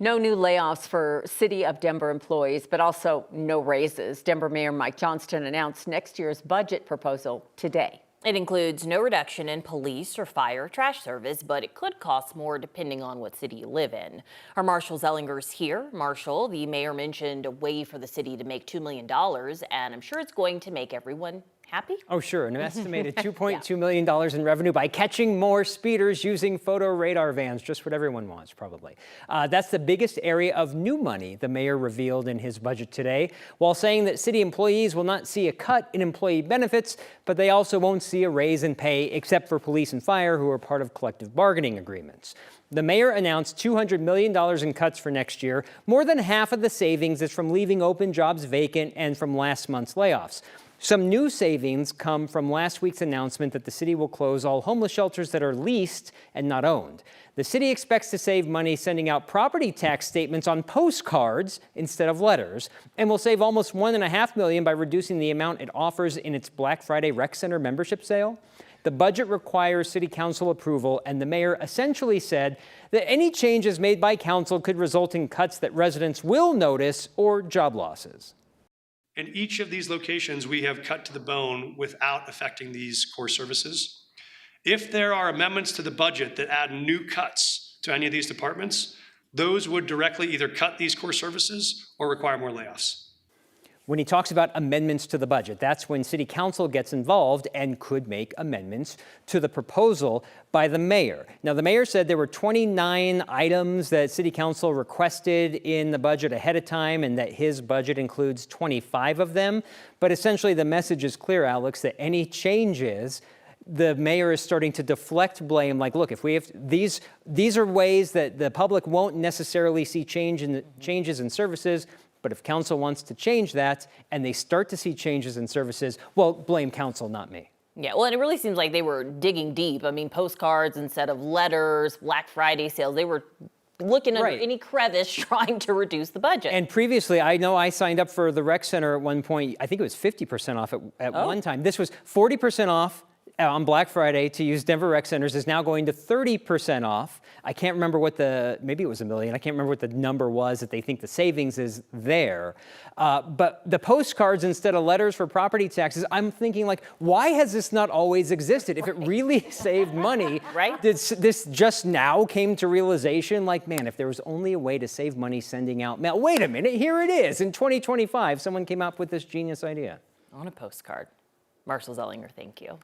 No new layoffs for City of Denver employees, but also no raises. Denver Mayor Mike Johnston announced next year's budget proposal today. It includes no reduction in police or fire trash service, but it could cost more depending on what city you live in. Our Marshall Zellinger's here. Marshall, the mayor mentioned a way for the city to make $2 million, and I'm sure it's going to make everyone happy. Oh, sure. An estimated $2.2 million in revenue by catching more speeders using photo radar vans, just what everyone wants, probably. That's the biggest area of new money the mayor revealed in his budget today, while saying that city employees will not see a cut in employee benefits, but they also won't see a raise in pay, except for police and fire, who are part of collective bargaining agreements. The mayor announced $200 million in cuts for next year. More than half of the savings is from leaving open jobs vacant and from last month's layoffs. Some new savings come from last week's announcement that the city will close all homeless shelters that are leased and not owned. The city expects to save money sending out property tax statements on postcards instead of letters, and will save almost $1.5 million by reducing the amount it offers in its Black Friday Rec Center membership sale. The budget requires city council approval, and the mayor essentially said that any changes made by council could result in cuts that residents will notice or job losses. In each of these locations, we have cut to the bone without affecting these core services. If there are amendments to the budget that add new cuts to any of these departments, those would directly either cut these core services or require more layoffs. When he talks about amendments to the budget, that's when city council gets involved and could make amendments to the proposal by the mayor. Now, the mayor said there were 29 items that city council requested in the budget ahead of time, and that his budget includes 25 of them. But essentially, the message is clear, Alex, that any changes, the mayor is starting to deflect blame. Like, look, if we have these are ways that the public won't necessarily see changes in services. But if council wants to change that and they start to see changes in services, well, blame council, not me. Yeah, well, and it really seems like they were digging deep. I mean, postcards instead of letters, Black Friday sales, they were looking under any crevice trying to reduce the budget. And previously, I know I signed up for the rec center at one point. I think it was 50% off at one time. This was 40% off on Black Friday to use Denver Rec Centers, is now going to 30% off. I can't remember what maybe it was $1 million. I can't remember what the number was that they think the savings is there. But the postcards instead of letters for property taxes, I'm thinking, like, why has this not always existed? If it really saved money, this just now came to realization, like, man, if there was only a way to save money sending out mail. Wait a minute, here it is. In 2025, someone came up with this genius idea. On a postcard. Marshall Zellinger, thank you.